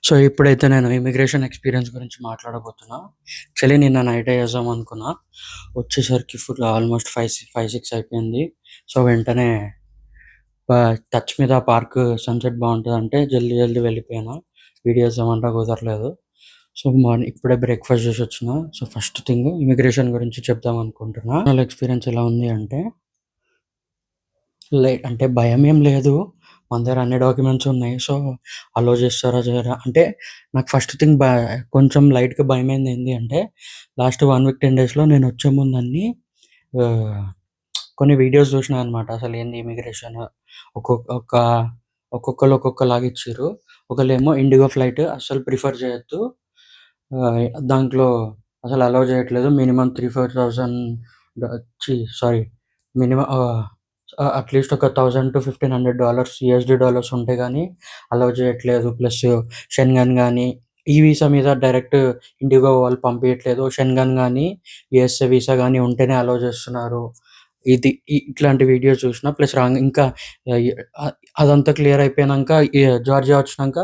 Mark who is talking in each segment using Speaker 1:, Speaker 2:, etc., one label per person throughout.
Speaker 1: So, ఇప్పుడైతే నేను immigration experience గురించి మాట్లాడబోతున్నా. యాక్చువల్లీ నిన్న నైటే చేద్దాం అనుకున్నా. వచ్చేసరికి ఫుల్ ఆల్‌మోస్ట్ 6 అయిపోయింది. సో, వెంటనే టచ్ మీద పార్క్ సన్‌సెట్ బావుంటదంటే జల్దీ జల్దీ వెళ్ళిపోయాను. వీడియో చేద్దామంటే కుదరలేదు. సో, ఇప్పుడే బ్రేక్‌ఫాస్ట్ చేసొచ్చినా. సో, ఫస్ట్ థింగ్ ఇమిగ్రేషన్ గురించి చెప్దాం అనుకుంటున్నా. పర్సనల్ ఎక్స్‌పీరియన్స్ ఎలా ఉంది అంటే అంటే భయమేం లేదు. మన దగ్గర అన్ని డాక్యుమెంట్స్ ఉన్నాయి. సో, అలో చేస్తారా? చేయరా? అంటే నాకు ఫస్ట్ థింగ్ కొంచెం లైట్‌గా భయమైంది ఏంది అంటే లాస్ట్ 1 వీక్ 10 డేస్‌లో నేనొచ్చే ముందు ఆహ్, కొన్ని వీడియోస్ చూసినా అనమాట. అసలేంది ఇమిగ్రేషన్ ఒక్కొక్క ఒక్కొక్కళ్ళు ఒక్కొక్కలాగా ఇచ్చిర్రు. ఒకళ్ళేమో ఇండిగో ఫ్లైట్ అస్సలు ప్రిఫర్ చేయొద్దు. దాంట్లో అసలు అలో చేయట్లేదు. మినిమమ్ 3,000, 4,000 సారీ, మినిమమ్ అట్‌లీస్ట్ ఒక $1,000-1,500 యూఎస్‌డీ డాలర్స్ ఉంటే గాని అలౌ చేయట్లేదు. ప్లస్ షెంగన్ గాని, ఈ వీసా మీద డైరెక్ట్ ఇండిగో వాళ్ళు పంపియట్లేదు. షెంగన్ గాని, యూఎస్ఏ వీసా గాని ఉంటేనే అలౌ చేస్తున్నారు. ఇట్లాంటి వీడియోస్ చూసినా. ప్లస్ ఇంకా ఆహ్, అదంతా క్లియర్ అయిపోయినంక జార్జియా వచ్చినంక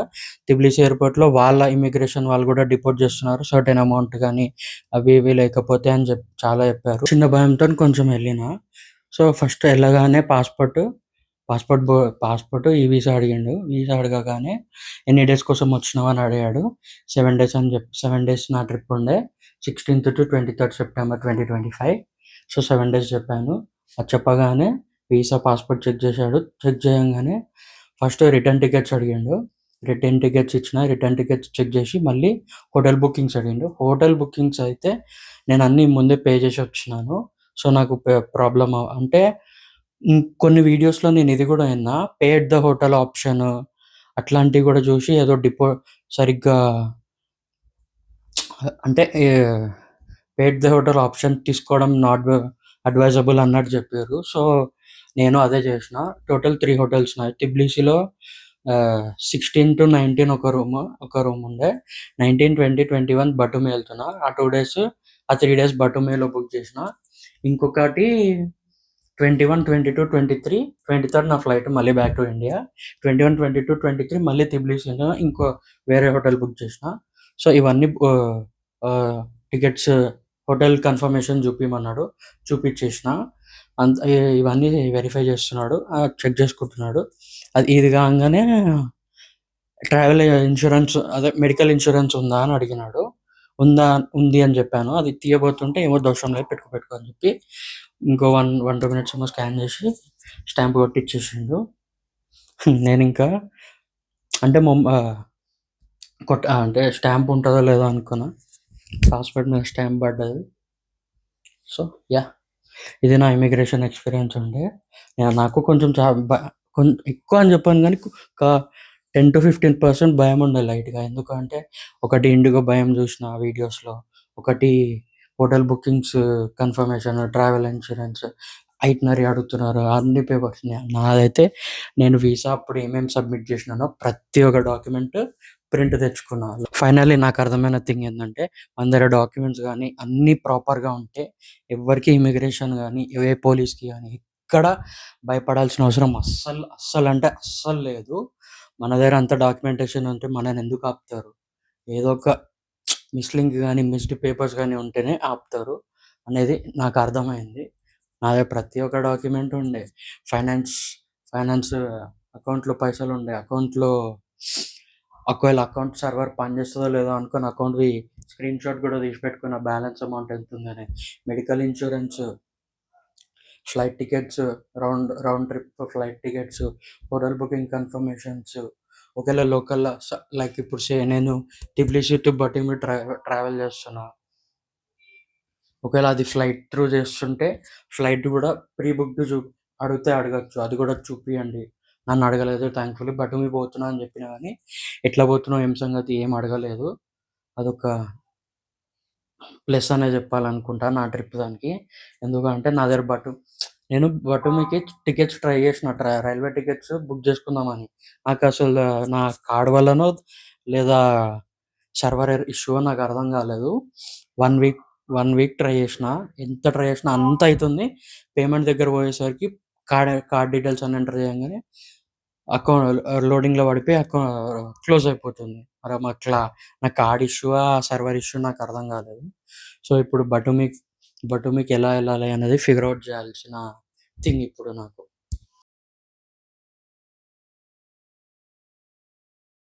Speaker 1: తిబ్లిసీ ఎయిర్‌పోర్ట్‌లో వాళ్ళ ఇమిగ్రేషన్ వాళ్ళు గూడా డిపోర్ట్ చేస్తున్నారు. సర్టెన్ అమౌంట్ గాని అవి ఇవి లేకపోతే అని చాలా చెప్పారు. చిన్న భయంతోని కొంచెం ఎళ్ళినా. సో, ఫస్ట్ ఎళ్ళగానే పాస్‌పోర్ట్ బో పాస్‌పోర్ట్, ఈ వీసా అడిగిండు. వీసా అడగగానే ఎన్ని డేస్ కోసం వచ్చినావు అని అడిగాడు. 7 డేస్ అని 7 డేస్ నా ట్రిప్ ఉండే. 16-23 సెప్టెంబర్ 2025. సో, 7 డేస్ చెప్పాను. అది చెప్పగానే వీసా, పాస్‌పోర్ట్ చెక్ చేశాడు. చెక్ చేయంగానే ఫస్ట్ రిటర్న్ టికెట్స్ అడిగిండు. రిటర్న్ టికెట్స్ ఇచ్చిన. రిటర్న్ టికెట్స్ చెక్ చేసి మళ్ళీ హోటల్ బుకింగ్స్ అడిగిండు. హోటల్ బుకింగ్స్ అయితే నేను అన్నీ ముందే పే చేసి వచ్చినాను. సో, నాకు ప్రాబ్లమ్ అంటే కొన్ని వీడియోస్‌లో నేను ఇది గూడా ఇన్నా. Pay at the hotel option అట్లాంటివి గూడా చూసి ఏదో సరిగ్గా అంటే pay at the hotel option తీసుకోవడం నాట్ అడ్వైజబుల్ అన్నట్టు చెప్పిర్రు. సో, నేను అదే చేసిన. టోటల్ 3 హోటల్స్ నాయి. తిబ్లిసీలో 16-19 ఒక రూమ్ ఉండే. 19, 20, 21 బటుమి ఎళ్తున్నా. ఆ 2 డేస్, ఆ 3 డేస్ బటుమిలో బుక్ చేసిన. ఇంకొకటి 21, 22, 23, 23 నా ఫ్లైట్ మళ్ళీ బ్యాక్ టు ఇండియా. 21, 22, 23 మళ్ళీ తిబ్లిసీలో ఇంకో వేరే హోటల్ బుక్ చేసిన. సో, ఇవన్నీ టికెట్స్, హోటల్ కన్ఫర్మేషన్ చూపియమన్నాడు. చూపిచ్చేసిన. ఇవన్నీ వెరిఫై చేస్తున్నాడు. చెక్ చేసుకుంటున్నాడు. ఇది కాంగానే ట్రావెల్ ఇన్స్యూరెన్స్, అదే మెడికల్ ఇన్స్యూరెన్స్ ఉందా అని అడిగినాడు. ఉంది అని చెప్పాను. అది తీయబోతుంటే ఏమో అవసరం లేదు, పెట్టుకో అని చెప్పి ఇంకో 2 మినిట్స్ ఏమో స్కాన్ చేసి స్టాంప్ కొట్టిచ్చేసిండు. నేనింకా అంటే అంటే స్టాంప్ ఉంటదో లేదో అనుకున్నా. పాస్‌పోర్ట్ మీద స్టాంప్ పడ్డది. So, yeah! ఇది నా ఇమిగ్రేషన్ ఎక్స్‌పీరియన్స్ ఉండే. నాకు కొంచెం చా బ ఎక్కువ అని చెప్పను గానీ ఒక 10-15% భయముండే లైట్‌గా. ఎందుకంటే ఒకటి ఇండిగో భయం చూసిన వీడియోస్‌లో. ఒకటి hotel bookings confirmation, travel insurance, itinerary అడుగుతున్నారు. అన్ని పేపర్స్ నాదైతే నేను వీసా అప్పుడు ఏమేమి సబ్మిట్ చేసినానో ప్రతి ఒక్క డాక్యుమెంట్ ప్రింట్ తెచ్చుకున్నా. ఫైనల్లీ నాకు అర్థమైన థింగ్ ఏందంటే మన దగ్గర డాక్యుమెంట్స్ గానీ అన్నీ ప్రాపర్‌గా ఉంటే ఎవ్వరికీ ఇమిగ్రేషన్ గానీ, ఏ పోలీస్‌కి గానీ ఎక్కడ భయపడాల్సిన అవసరం అస్సలంటే అస్సలు లేదు. మన దగ్గర అంత డాక్యుమెంటేషన్ ఉంటే మననెందుకు ఆపుతారు? ఏదో ఒక మిస్‌లింక్ గానీ, మిస్డ్ పేపర్స్ గానీ ఉంటేనే ఆపుతారు అనేది నాకర్థమైంది. నా దగ్గర ప్రతి ఒక్క డాక్యుమెంట్ ఉండే. ఫైనాన్స్ ఫైనాన్స్ అకౌంట్‌లో పైసలుండే. ఒకవేళ అకౌంట్ సర్వర్ పనిచేస్తదో లేదో అనుకోని అకౌంట్‌వి స్క్రీన్‌షాట్ గూడా తీసి పెట్టుకున్న బ్యాలెన్స్ అమౌంట్ ఎంతుందని. Medical insurance, flight tickets, round trip flight tickets, hotel booking confirmations, ఒకవేళ లోకల్‌లో లైక్ ఇప్పుడు నేను టిబ్లిసీ టు బటిమి ట్రావెల్ చేస్తున్నా. ఒకవేళ అది ఫ్లైట్ త్రూ చేస్తుంటే ఫ్లైట్ గూడా ప్రీ బుక్డ్ అడిగితే అడగొచ్చు. అది గూడా చూపియండి. నన్నడగలేదు థాంక్‌ఫుల్లీ. బటుమి పోతున్నా అని చెప్పినా గానీ, ఎట్లా పోతున్నావు? ఏం సంగతి? ఏం అడగలేదు. అదొక ప్లస్ అనే జెప్పాలనుకుంటా నా ట్రిప్ దానికి. ఎందుకంటే నా దగ్గర నేను బటుమికి టికెట్స్ ట్రై చేసిన. రైల్వే టికెట్స్ బుక్ చేసుకుందామని. నాకసలు నా కార్డ్ వల్లనో లేదా సర్వర్ ఇష్యూవో నాకర్థం కాలేదు. 1 వీక్ 1 వీక్ ట్రై చేసిన. ఎంత ట్రై చేసినా అంత అయితుంది. పేమెంట్ దగ్గర పోయేసరికి కార్డ్ డీటెయిల్స్ అన్ని ఎంటర్ చేయంగానే లోడింగ్‌లో పడిపోయి క్లోజ్ అయిపోతుంది. మరి నా కార్డ్ ఇష్యూవా, సర్వర్ ఇష్యూ నాకర్థం కాలేదు. సో, ఇప్పుడు బటూమికి ఎలా ఎళ్ళాలి అనేది ఫిగర్ ఔట్ చేయాల్సిన థింగ్ ఇప్పుడు నాకు.